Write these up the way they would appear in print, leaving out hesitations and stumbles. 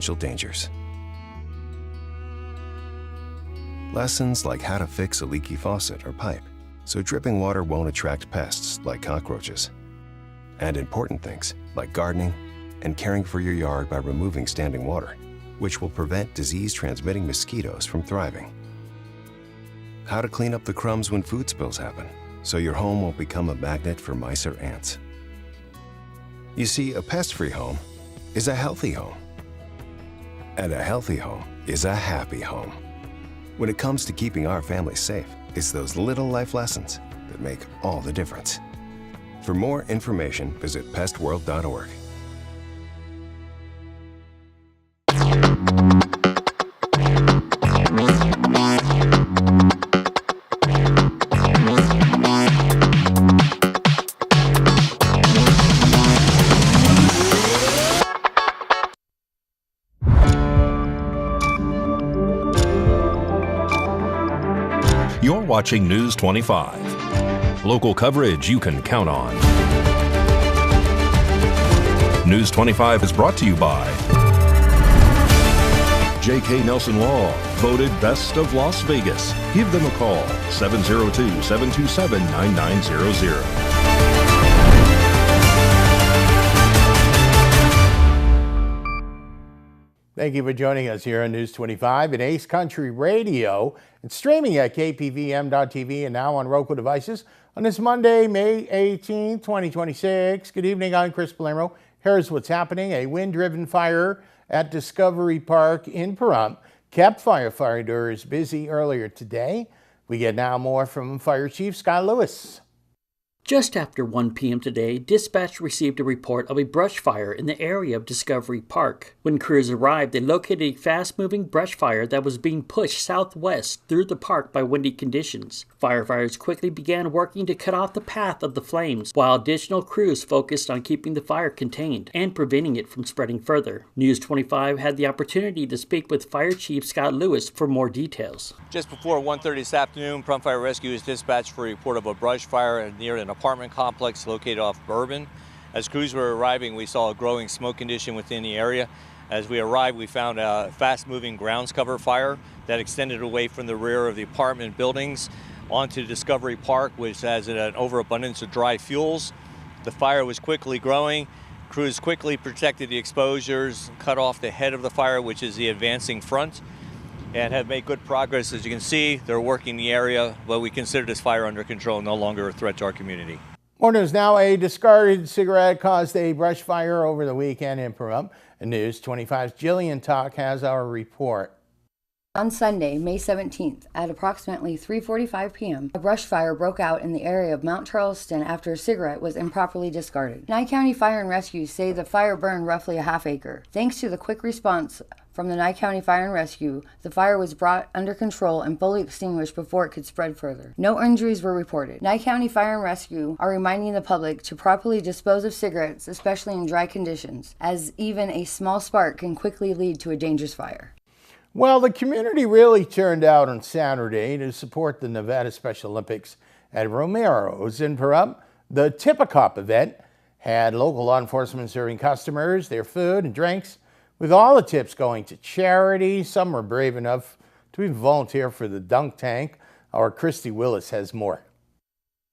dangers. Lessons like how to fix a leaky faucet or pipe so dripping water won't attract pests like cockroaches. And important things like gardening and caring for your yard by removing standing water, which will prevent disease-transmitting mosquitoes from thriving. How to clean up the crumbs when food spills happen, so your home won't become a magnet for mice or ants. You see, a pest-free home is a healthy home. And a healthy home is a happy home. When it comes to keeping our family safe, it's those little life lessons that make all the difference. For more information, visit pestworld.org. You're watching News 25. Local coverage you can count on. News 25 is brought to you by J.K. Nelson Law, voted Best of Las Vegas. Give them a call, 702-727-9900. Thank you for joining us here on News 25 and Ace Country Radio and streaming at KPVM.TV and now on Roku devices on this Monday, May 18, 2026. Good evening, I'm Chris Pahrump. Here's what's happening. A wind-driven fire at Discovery Park in Pahrump kept firefighters busy earlier today. We get now more from Fire Chief Scott Lewis. Just after 1 p.m. today, dispatch received a report of a brush fire in the area of Discovery Park. When crews arrived, they located a fast-moving brush fire that was being pushed southwest through the park by windy conditions. Firefighters quickly began working to cut off the path of the flames, while additional crews focused on keeping the fire contained and preventing it from spreading further. News 25 had the opportunity to speak with Fire Chief Scott Lewis for more details. Just before 1:30 this afternoon, Pahrump Fire Rescue is dispatched for a report of a brush fire near an apartment complex located off Bourbon. As crews were arriving, we saw a growing smoke condition within the area. As we arrived, we found a fast-moving grounds cover fire that extended away from the rear of the apartment buildings onto Discovery Park, which has an overabundance of dry fuels. The fire was quickly growing. Crews quickly protected the exposures, cut off the head of the fire, which is the advancing front, and have made good progress. As you can see, they're working the area, but we consider this fire under control, no longer a threat to our community. More news now. A discarded cigarette caused a brush fire over the weekend in Pahrump. And News 25's Jillian Talk has our report. On Sunday, May 17th, at approximately 3:45 p.m., a brush fire broke out in the area of Mount Charleston after a cigarette was improperly discarded. Nye County Fire and Rescue say the fire burned roughly a half acre. Thanks to the quick response from the Nye County Fire and Rescue, the fire was brought under control and fully extinguished before it could spread further. No injuries were reported. Nye County Fire and Rescue are reminding the public to properly dispose of cigarettes, especially in dry conditions, as even a small spark can quickly lead to a dangerous fire. Well, the community really turned out on Saturday to support the Nevada Special Olympics at Romero's in Pahrump. The Tip-A-Cop event had local law enforcement serving customers their food and drinks, with all the tips going to charity. Some were brave enough to even volunteer for the dunk tank. Our Cristy Willis has more.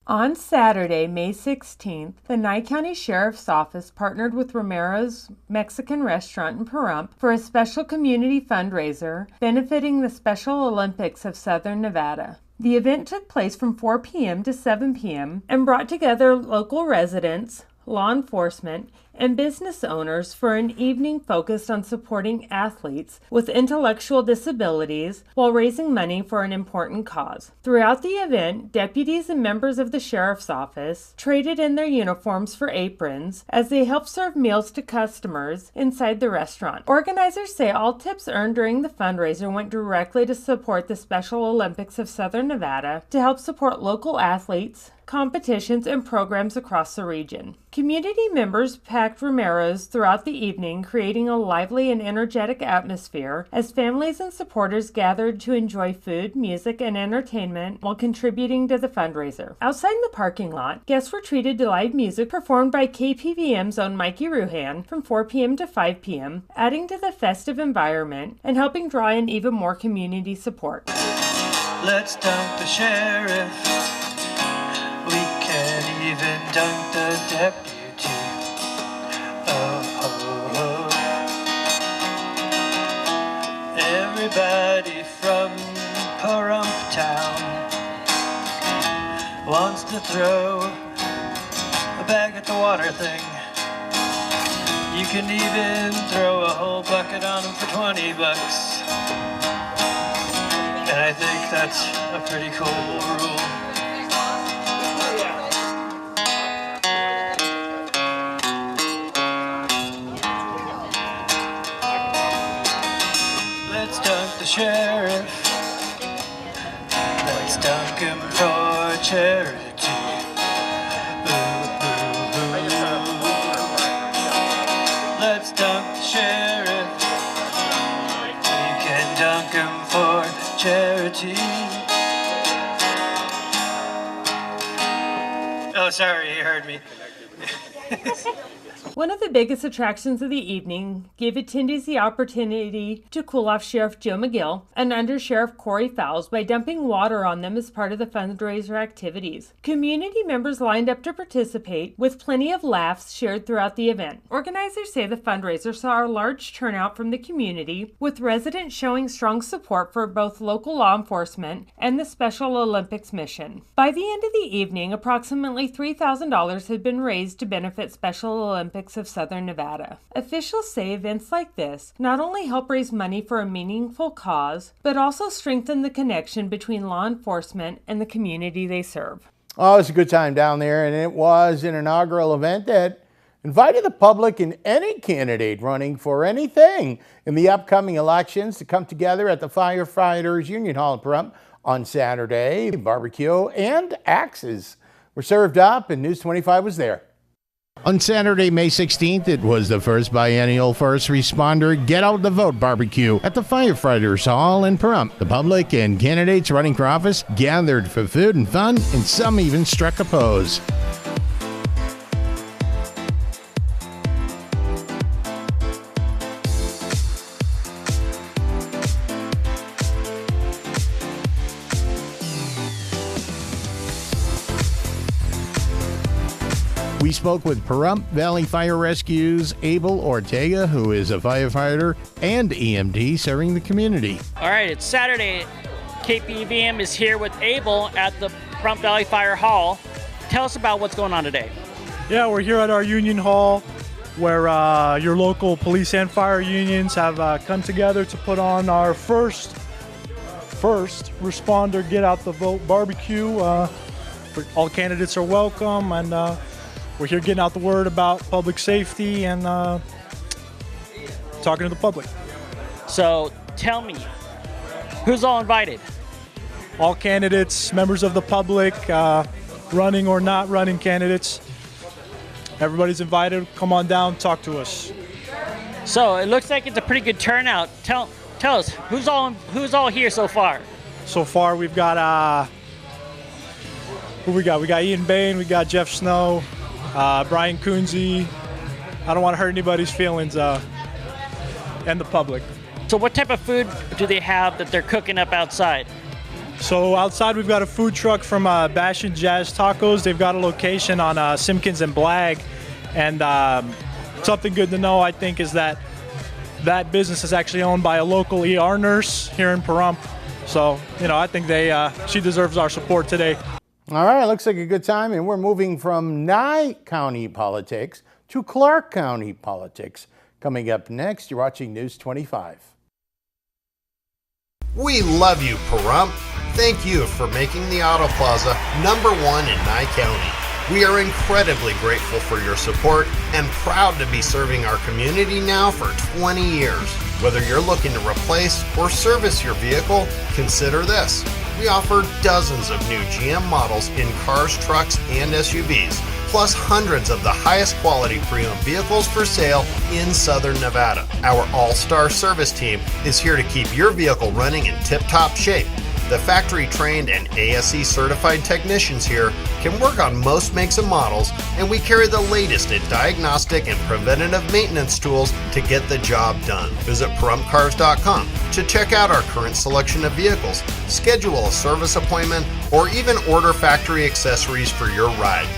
On Saturday, May 16th, the Nye County Sheriff's Office partnered with Romero's Mexican Restaurant in Pahrump for a special community fundraiser benefiting the Special Olympics of Southern Nevada. The event took place from 4 p.m. to 7 p.m. and brought together local residents, law enforcement, and business owners for an evening focused on supporting athletes with intellectual disabilities while raising money for an important cause. Throughout the event, deputies and members of the Sheriff's Office traded in their uniforms for aprons as they helped serve meals to customers inside the restaurant. Organizers say all tips earned during the fundraiser went directly to support the Special Olympics of Southern Nevada to help support local athletes, competitions, and programs across the region. Community members packed Romero's throughout the evening, creating a lively and energetic atmosphere as families and supporters gathered to enjoy food, music, and entertainment while contributing to the fundraiser. Outside in the parking lot, guests were treated to live music performed by KPVM's own Mikey Ruhan from 4 p.m. to 5 p.m., adding to the festive environment and helping draw in even more community support. Let's dunk the sheriff. We can't even dunk the deputy. Oh, oh, oh. Everybody from Pahrump town wants to throw a bag at the water thing. You can even throw a whole bucket on them for $20. And I think that's a pretty cool rule. Let's dunk the sheriff. Let's dunk him for charity. Ooh, ooh, ooh. Let's dunk the sheriff. We can dunk him for charity. Oh, sorry, you heard me. One of the biggest attractions of the evening gave attendees the opportunity to cool off Sheriff Joe McGill and Under Sheriff Corey Fowles by dumping water on them as part of the fundraiser activities. Community members lined up to participate, with plenty of laughs shared throughout the event. Organizers say the fundraiser saw a large turnout from the community, with residents showing strong support for both local law enforcement and the Special Olympics mission. By the end of the evening, approximately $3,000 had been raised to benefit Special Olympics of Southern Nevada. Officials say events like this not only help raise money for a meaningful cause, but also strengthen the connection between law enforcement and the community they serve. Oh, it's a good time down there, and it was an inaugural event that invited the public and any candidate running for anything in the upcoming elections to come together at the Firefighters Union Hall in Pahrump on Saturday. Barbecue and axes were served up, and News 25 was there. On Saturday, May 16th, it was the first biennial first responder Get Out the Vote barbecue at the Firefighters Hall in Pahrump. The public and candidates running for office gathered for food and fun, and some even struck a pose. We spoke with Pahrump Valley Fire Rescue's Abel Ortega, who is a firefighter and EMT serving the community. All right, it's Saturday. KPVM is here with Abel at the Pahrump Valley Fire Hall. Tell us about what's going on today. Yeah, we're here at our union hall where your local police and fire unions have come together to put on our first responder Get Out the Vote barbecue. All candidates are welcome, and we're here getting out the word about public safety and talking to the public. So tell me, who's all invited? All candidates, members of the public, running or not running candidates. Everybody's invited. Come on down, talk to us. So it looks like it's a pretty good turnout. Tell us, who's all here so far? So far, we've got who we got? We got Ian Bain, we got Jeff Snow, Brian Coonsey. I don't want to hurt anybody's feelings, and the public. So what type of food do they have that they're cooking up outside? So outside we've got a food truck from Bash and Jazz Tacos. They've got a location on Simpkins and Blagg, and something good to know, I think, is that that business is actually owned by a local ER nurse here in Pahrump. So, I think she deserves our support today. All right, looks like a good time, and we're moving from Nye County politics to Clark County politics. Coming up next, you're watching News 25. We love you, Pahrump. Thank you for making the Auto Plaza #1 in Nye County. We are incredibly grateful for your support and proud to be serving our community now for 20 years. Whether you're looking to replace or service your vehicle, consider this. We offer dozens of new GM models in cars, trucks, and SUVs, plus hundreds of the highest quality pre-owned vehicles for sale in Southern Nevada. Our all-star service team is here to keep your vehicle running in tip-top shape. The factory-trained and ASE certified technicians here can work on most makes and models, and we carry the latest in diagnostic and preventative maintenance tools to get the job done. Visit PahrumpCars.com to check out our current selection of vehicles, schedule a service appointment, or even order factory accessories for your ride.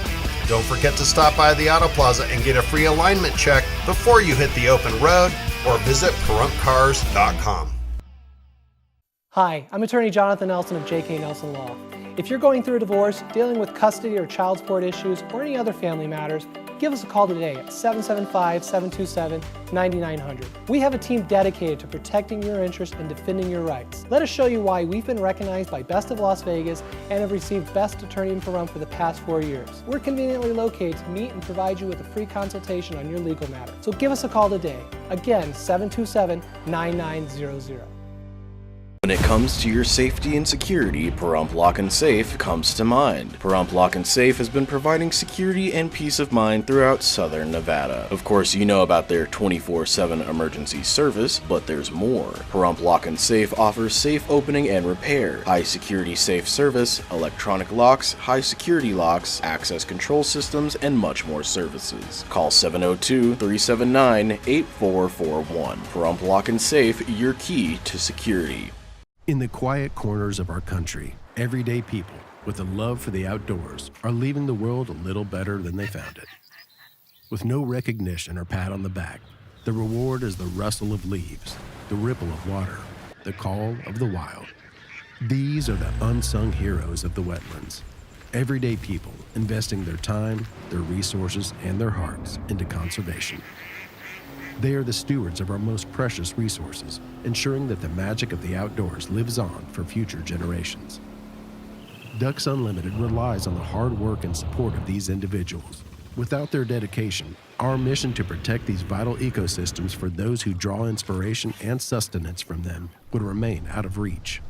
Don't forget to stop by the Auto Plaza and get a free alignment check before you hit the open road, or visit PahrumpCars.com. Hi, I'm attorney Jonathan Nelson of J.K. Nelson Law. If you're going through a divorce, dealing with custody or child support issues, or any other family matters, give us a call today at 775-727-9900. We have a team dedicated to protecting your interests and defending your rights. Let us show you why we've been recognized by Best of Las Vegas and have received Best Attorney in Pahrump for the past 4 years. We're conveniently located to meet and provide you with a free consultation on your legal matter. So give us a call today. Again, 727-9900. When it comes to your safety and security, Pahrump Lock and Safe comes to mind. Pahrump Lock and Safe has been providing security and peace of mind throughout Southern Nevada. Of course, you know about their 24/7 emergency service, but there's more. Pahrump Lock and Safe offers safe opening and repair, high security safe service, electronic locks, high security locks, access control systems, and much more services. Call 702-379-8441. Pahrump Lock and Safe, your key to security. In the quiet corners of our country, everyday people with a love for the outdoors are leaving the world a little better than they found it. With no recognition or pat on the back, the reward is the rustle of leaves, the ripple of water, the call of the wild. These are the unsung heroes of the wetlands. Everyday people investing their time, their resources, and their hearts into conservation. They are the stewards of our most precious resources, ensuring that the magic of the outdoors lives on for future generations. Ducks Unlimited relies on the hard work and support of these individuals. Without their dedication, our mission to protect these vital ecosystems for those who draw inspiration and sustenance from them would remain out of reach.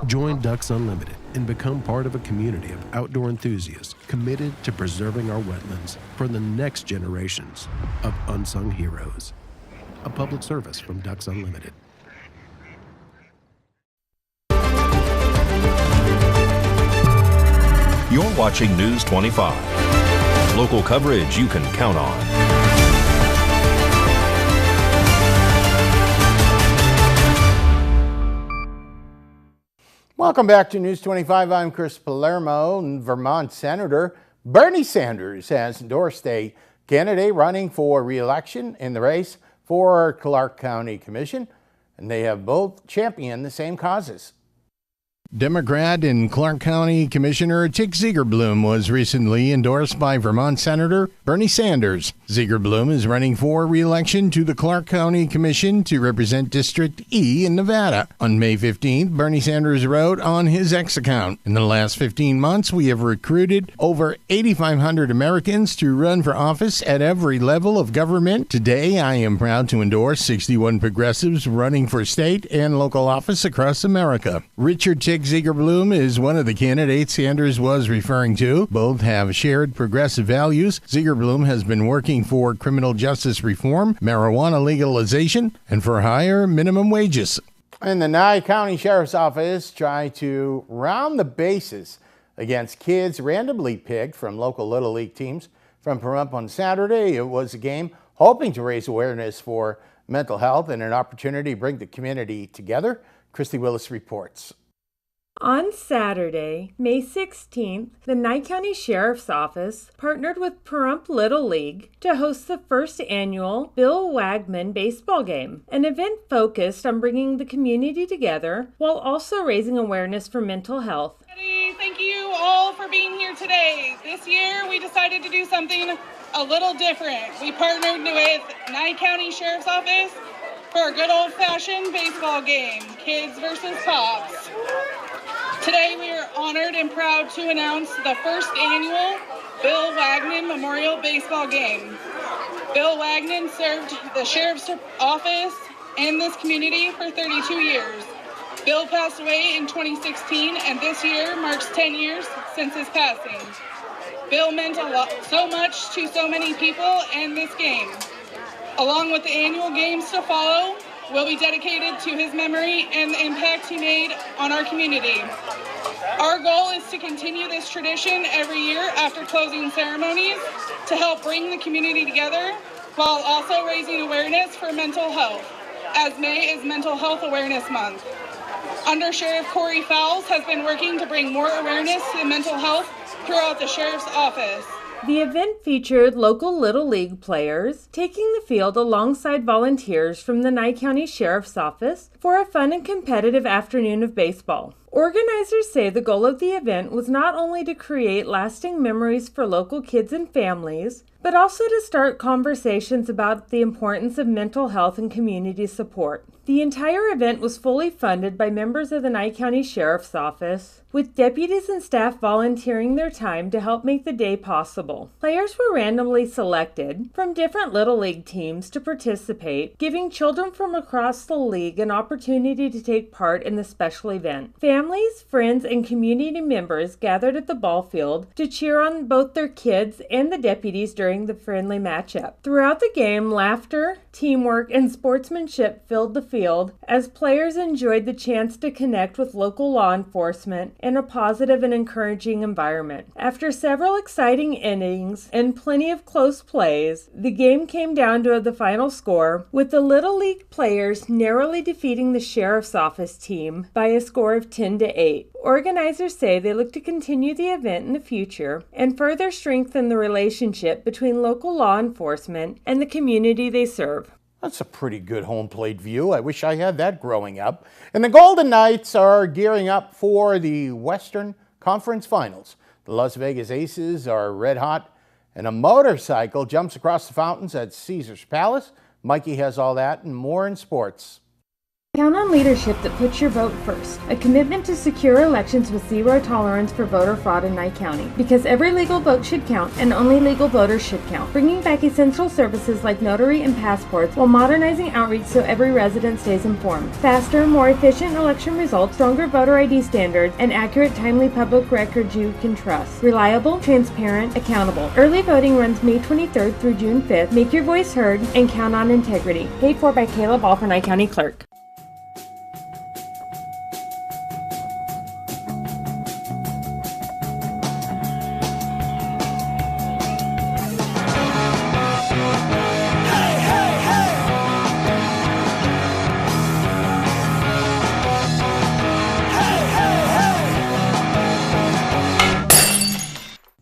Join Ducks Unlimited and become part of a community of outdoor enthusiasts committed to preserving our wetlands for the next generations of unsung heroes. A public service from Ducks Unlimited. You're watching News 25. Local coverage you can count on. Welcome back to News 25. I'm Chris Palermo. And Vermont Senator Bernie Sanders has endorsed a candidate running for re-election in the race for Clark County Commission, and they have both championed the same causes. Democrat and Clark County Commissioner Chick Ziegerblum was recently endorsed by Vermont Senator Bernie Sanders. Ziegerblum is running for re-election to the Clark County Commission to represent District E in Nevada. On May 15th, Bernie Sanders wrote on his X account, "In the last 15 months, we have recruited over 8,500 Americans to run for office at every level of government. Today, I am proud to endorse 61 progressives running for state and local office across America." Richard Chick Ziegerblum is one of the candidates Sanders was referring to. Both have shared progressive values. Ziegerblum has been working for criminal justice reform, marijuana legalization, and for higher minimum wages. And the Nye County Sheriff's Office tried to round the bases against kids randomly picked from local Little League teams from Pahrump on Saturday. It was a game hoping to raise awareness for mental health and an opportunity to bring the community together. Cristy Willis reports. On Saturday, May 16th, the Nye County Sheriff's Office partnered with Pahrump Little League to host the first annual Bill Wagman baseball game, an event focused on bringing the community together while also raising awareness for mental health. Thank you all for being here today. This year, we decided to do something a little different. We partnered with Nye County Sheriff's Office for a good old-fashioned baseball game, kids versus pops. Today we are honored and proud to announce the first annual Bill Wagman Memorial Baseball Game. Bill Wagman served the Sheriff's Office and this community for 32 years. Bill passed away in 2016, and this year marks 10 years since his passing. Bill meant so much to so many people and this game. Along with the annual games to follow, will be dedicated to his memory and the impact he made on our community. Our goal is to continue this tradition every year after closing ceremonies to help bring the community together while also raising awareness for mental health, as May is Mental Health Awareness Month. Under Sheriff Corey Fowles has been working to bring more awareness to mental health throughout the Sheriff's Office. The event featured local Little League players taking the field alongside volunteers from the Nye County Sheriff's Office for a fun and competitive afternoon of baseball. Organizers say the goal of the event was not only to create lasting memories for local kids and families, but also to start conversations about the importance of mental health and community support. The entire event was fully funded by members of the Nye County Sheriff's Office, with deputies and staff volunteering their time to help make the day possible. Players were randomly selected from different Little League teams to participate, giving children from across the league an opportunity to take part in the special event. Families, friends, and community members gathered at the ball field to cheer on both their kids and the deputies during the friendly matchup. Throughout the game, laughter, teamwork, and sportsmanship filled the field as players enjoyed the chance to connect with local law enforcement in a positive and encouraging environment. After several exciting innings and plenty of close plays, the game came down to the final score, with the Little League players narrowly defeating the Sheriff's Office team by a score of 10-8. Organizers say they look to continue the event in the future and further strengthen the relationship between local law enforcement and the community they serve. That's a pretty good home plate view. I wish I had that growing up. And the Golden Knights are gearing up for the Western Conference Finals. The Las Vegas Aces are red hot, and a motorcycle jumps across the fountains at Caesars Palace. Mikey has all that and more in sports. Count on leadership that puts your vote first. A commitment to secure elections with zero tolerance for voter fraud in Nye County. Because every legal vote should count, and only legal voters should count. Bringing back essential services like notary and passports while modernizing outreach so every resident stays informed. Faster, more efficient election results, stronger voter ID standards, and accurate, timely public records you can trust. Reliable, transparent, accountable. Early voting runs May 23rd through June 5th. Make your voice heard and count on integrity. Paid for by Caleb Ball for Nye County Clerk.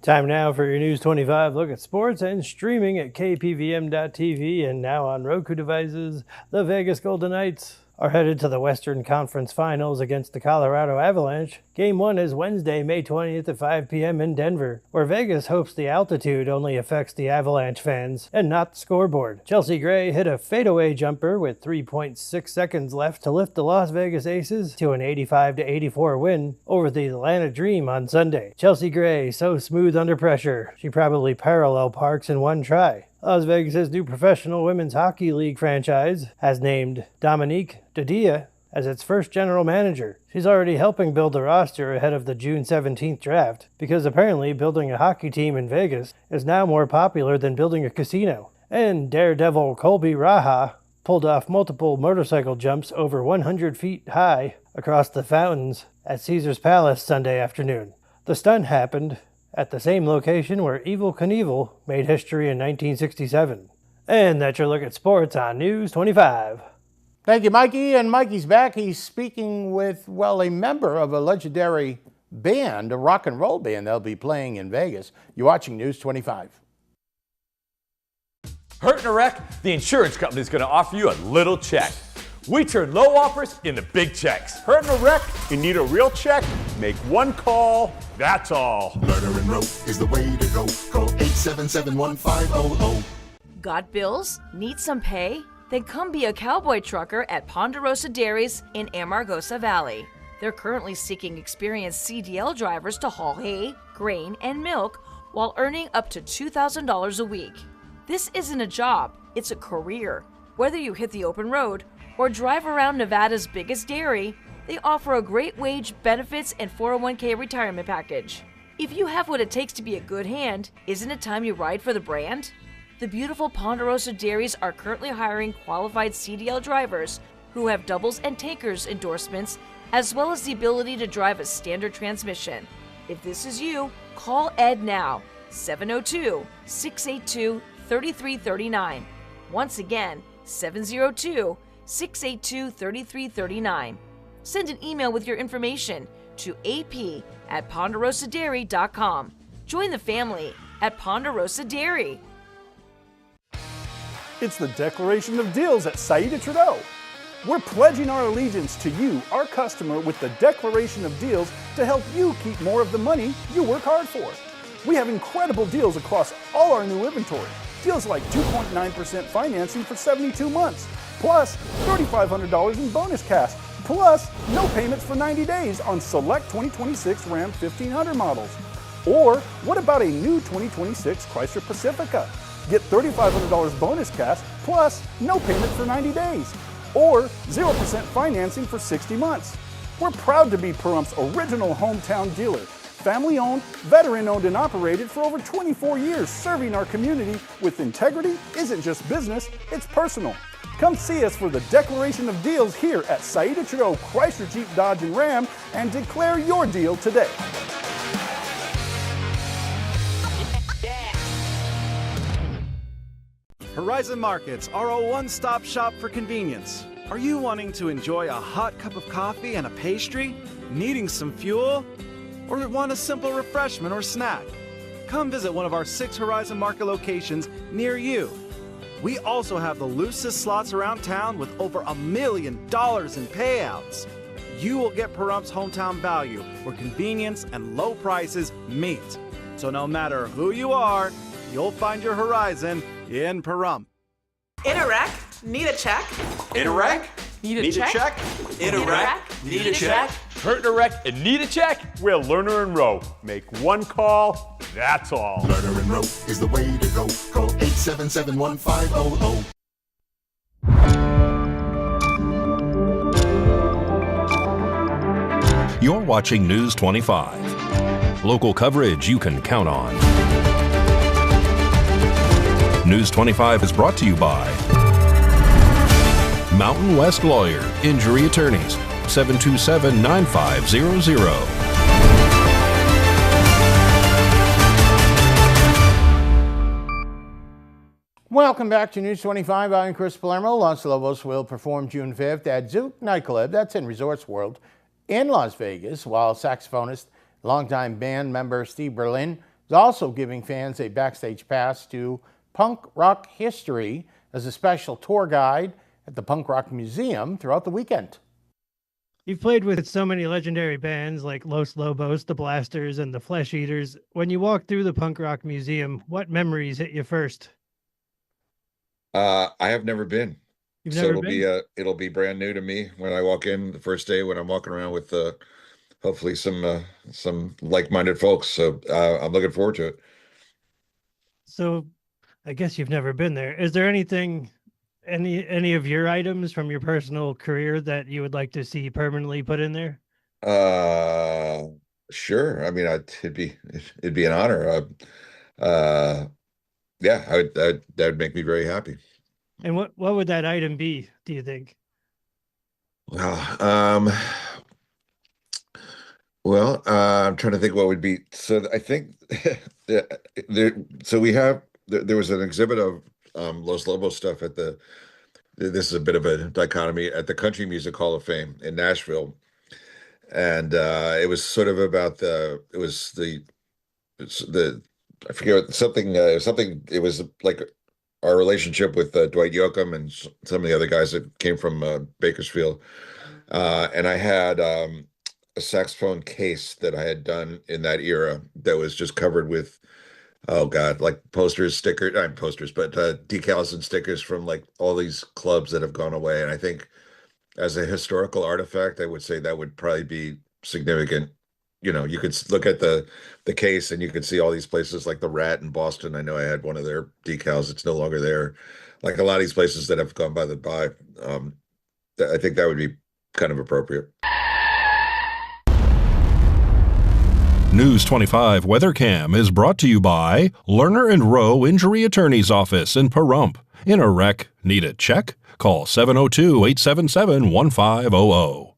Time now for your News 25 look at sports and streaming at KPVM.TV and now on Roku devices. The Vegas Golden Knights are headed to the Western Conference Finals against the Colorado Avalanche. Game 1 is Wednesday, May 20th at 5 p.m. in Denver, where Vegas hopes the altitude only affects the Avalanche fans and not the scoreboard. Chelsea Gray hit a fadeaway jumper with 3.6 seconds left to lift the Las Vegas Aces to an 85-84 win over the Atlanta Dream on Sunday. Chelsea Gray, so smooth under pressure, she probably parallel parks in one try. Las Vegas' new professional women's hockey league franchise has named Dominique Didier as its first general manager. She's already helping build the roster ahead of the June 17th draft, because apparently building a hockey team in Vegas is now more popular than building a casino. And daredevil Colby Raha pulled off multiple motorcycle jumps over 100 feet high across the fountains at Caesars Palace Sunday afternoon. The stunt happened at the same location where Evel Knievel made history in 1967. And that's your look at sports on News 25. Thank you, Mikey. And Mikey's back. He's speaking with, well, a member of a legendary band, a rock and roll band they'll be playing in Vegas. You're watching News 25. Hurt in a wreck? The insurance company is going to offer you a little check. We turn low offers into big checks. Hurt in a wreck? You need a real check? Make one call, that's all. Murder and rope is the way to go. Call 877-1500. Got bills? Need some pay? Then come be a cowboy trucker at Ponderosa Dairies in Amargosa Valley. They're currently seeking experienced CDL drivers to haul hay, grain, and milk while earning up to $2,000 a week. This isn't a job, it's a career. Whether you hit the open road or drive around Nevada's biggest dairy, They offer a great wage, benefits, and 401k retirement package. If you have what it takes to be a good hand, isn't it time you ride for the brand? The beautiful Ponderosa Dairies are currently hiring qualified CDL drivers who have doubles and tankers endorsements, as well as the ability to drive a standard transmission. If this is you, call Ed now, 702-682-3339. Once again, 702-682-3339. Send an email with your information to ap@ponderosadairy.com. Join the family at Ponderosa Dairy. It's the Declaration of Deals at Saida Trudeau. We're pledging our allegiance to you, our customer, with the Declaration of Deals to help you keep more of the money you work hard for. We have incredible deals across all our new inventory. Deals like 2.9% financing for 72 months, plus $3,500 in bonus cash, plus no payments for 90 days on select 2026 Ram 1500 models. Or what about a new 2026 Chrysler Pacifica? Get $3,500 bonus cash, plus no payment for 90 days. Or 0% financing for 60 months. We're proud to be Pahrump's original hometown dealer. Family owned, veteran owned and operated for over 24 years, serving our community with integrity isn't just business, it's personal. Come see us for the Declaration of Deals here at Saida Trudeau Chrysler Jeep Dodge and Ram and declare your deal today. Horizon Markets are a one-stop shop for convenience. Are you wanting to enjoy a hot cup of coffee and a pastry? Needing some fuel? Or want a simple refreshment or snack? Come visit one of our 6 Horizon Market locations near you. We also have the loosest slots around town with over $1 million in payouts. You will get Pahrump's hometown value, where convenience and low prices meet. So no matter who you are, you'll find your Horizon in Pahrump. In a wreck? Need a check? In a wreck? Need a check? In a wreck? Need a check? Hurt in a wreck and need a check? We're Lerner and Rowe. Make one call, that's all. Lerner and Rowe is the way to go. Call 877-1500. You're watching News 25. Local coverage you can count on. News 25 is brought to you by Mountain West Lawyer, Injury Attorneys, 727-9500. Welcome back to News 25. I'm Chris Palermo. Los Lobos will perform June 5th at Zouk Nightclub, that's in Resorts World, in Las Vegas, while saxophonist, longtime band member Steve Berlin is also giving fans a backstage pass to Punk Rock History as a special tour guide at the Punk Rock Museum throughout the weekend. You've played with so many legendary bands like Los Lobos, the Blasters, and the Flesh Eaters. When you walk through the Punk Rock Museum, what memories hit you first? I have never been. You've So never it'll been? it'll be brand new to me when I walk in the first day when I'm walking around with hopefully some like-minded folks. So I'm looking forward to it. So I guess you've never been there. Is there anything, any of your items from your personal career that you would like to see permanently put in there? Sure. I mean, it'd be an honor. Yeah, that would make me very happy. And what would that item be, do you think? Well, I'm trying to think what would be. So I think there was an exhibit of Los Lobos stuff at this is a bit of a dichotomy at the Country Music Hall of Fame in Nashville. And it was sort of about I forget something, it was like our relationship with Dwight Yoakam and some of the other guys that came from Bakersfield. And I had a saxophone case that I had done in that era that was just covered with, oh God, like posters, stickers, not posters, but decals and stickers from like all these clubs that have gone away. And I think as a historical artifact, I would say that would probably be significant. You know, you could look at the case and you could see all these places like the Rat in Boston. I know I had one of their decals. It's no longer there. Like a lot of these places that have gone by. I think that would be kind of appropriate. News 25 WeatherCam is brought to you by Lerner and Rowe Injury Attorney's Office in Pahrump. In a wreck, need a check? Call 702-877-1500.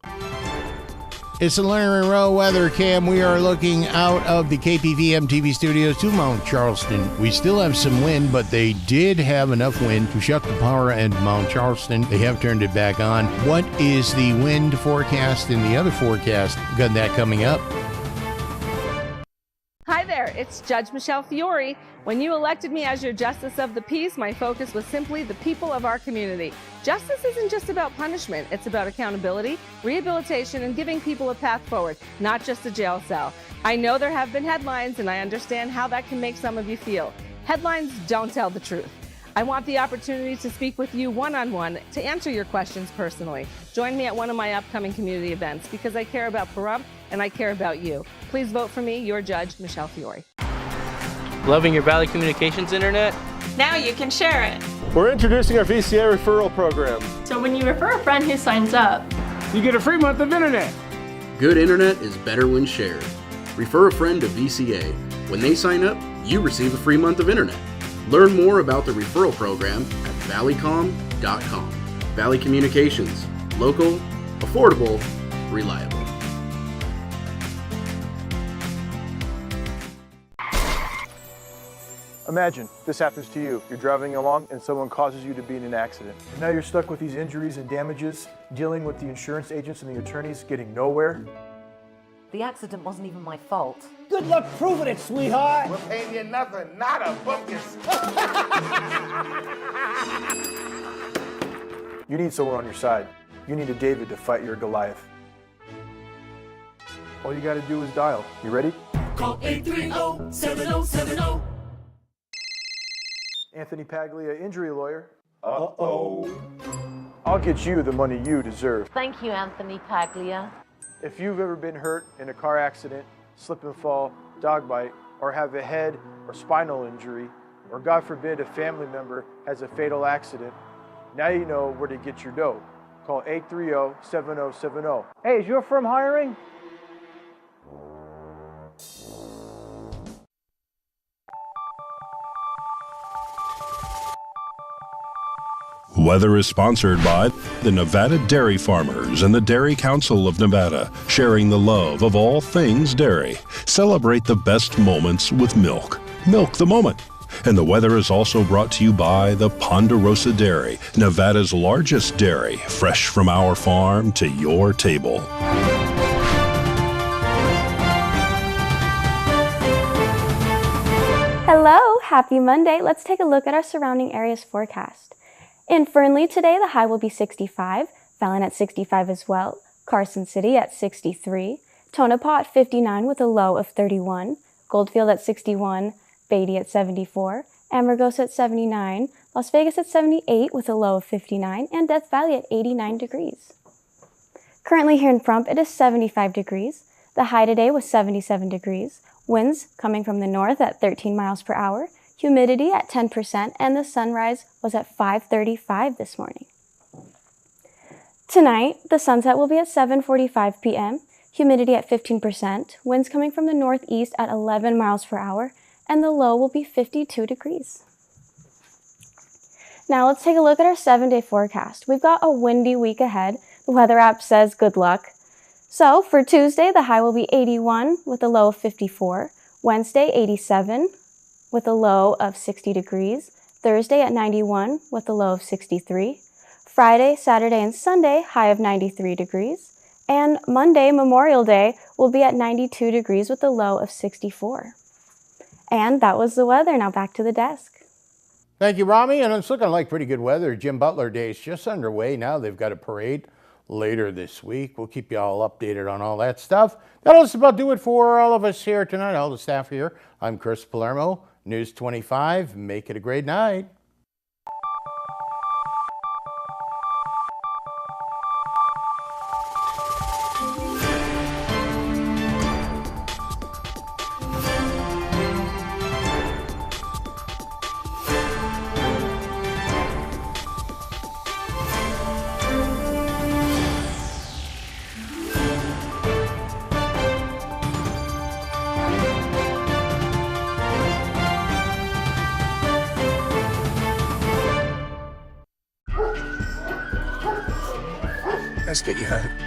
It's the Lerner and Rowe Weather Cam. We are looking out of the KPVM-TV studios to Mount Charleston. We still have some wind, but they did have enough wind to shut the power at Mount Charleston. They have turned it back on. What is the wind forecast and the other forecast? Got that coming up. Hi there, it's Judge Michelle Fiore. When you elected me as your Justice of the Peace, my focus was simply the people of our community. Justice isn't just about punishment, it's about accountability, rehabilitation, and giving people a path forward, not just a jail cell. I know there have been headlines, and I understand how that can make some of you feel. Headlines don't tell the truth. I want the opportunity to speak with you one-on-one to answer your questions personally. Join me at one of my upcoming community events because I care about Pahrump and I care about you. Please vote for me, your Judge, Michelle Fiore. Loving your Valley Communications internet? Now you can share it. We're introducing our VCA referral program. So when you refer a friend who signs up, you get a free month of internet. Good internet is better when shared. Refer a friend to VCA. When they sign up, you receive a free month of internet. Learn more about the referral program at valleycom.com. Valley Communications. Local, affordable, reliable. Imagine this happens to you. You're driving along and someone causes you to be in an accident. And now you're stuck with these injuries and damages, dealing with the insurance agents and the attorneys, getting nowhere. The accident wasn't even my fault. Good luck proving it, sweetheart. We're paying you nothing, not a bucket. You need someone on your side. You need a David to fight your Goliath. All you gotta do is dial. You ready? Call 830-7070. Anthony Paglia, injury lawyer. Uh-oh. I'll get you the money you deserve. Thank you, Anthony Paglia. If you've ever been hurt in a car accident, slip and fall, dog bite, or have a head or spinal injury, or God forbid a family member has a fatal accident, now you know where to get your dough. Call 830-7070. Hey, is your firm hiring? Weather is sponsored by the Nevada Dairy Farmers and the Dairy Council of Nevada, sharing the love of all things dairy. Celebrate the best moments with milk. Milk the moment. And the weather is also brought to you by the Ponderosa Dairy, Nevada's largest dairy, fresh from our farm to your table. Hello, happy Monday. Let's take a look at our surrounding areas forecast. In Fernley today, the high will be 65, Fallon at 65 as well, Carson City at 63, Tonopah at 59 with a low of 31, Goldfield at 61, Beatty at 74, Amargosa at 79, Las Vegas at 78 with a low of 59, and Death Valley at 89 degrees. Currently here in Pahrump, it is 75 degrees. The high today was 77 degrees. Winds coming from the north at 13 miles per hour. Humidity at 10%, and the sunrise was at 5:35 this morning. Tonight, the sunset will be at 7:45 p.m., humidity at 15%, winds coming from the northeast at 11 miles per hour, and the low will be 52 degrees. Now let's take a look at our 7-day forecast. We've got a windy week ahead. The weather app says good luck. So for Tuesday, the high will be 81 with a low of 54, Wednesday 87, with a low of 60 degrees, Thursday at 91 with a low of 63, Friday, Saturday, and Sunday high of 93 degrees, and Monday, Memorial Day, will be at 92 degrees with a low of 64. And that was the weather. Now back to the desk. Thank you, Rami, and it's looking like pretty good weather. Jim Butler Day is just underway now. They've got a parade later this week. We'll keep you all updated on all that stuff. That'll just about do it for all of us here tonight, all the staff here. I'm Chris Palermo. News 25, make it a great night. basket yet.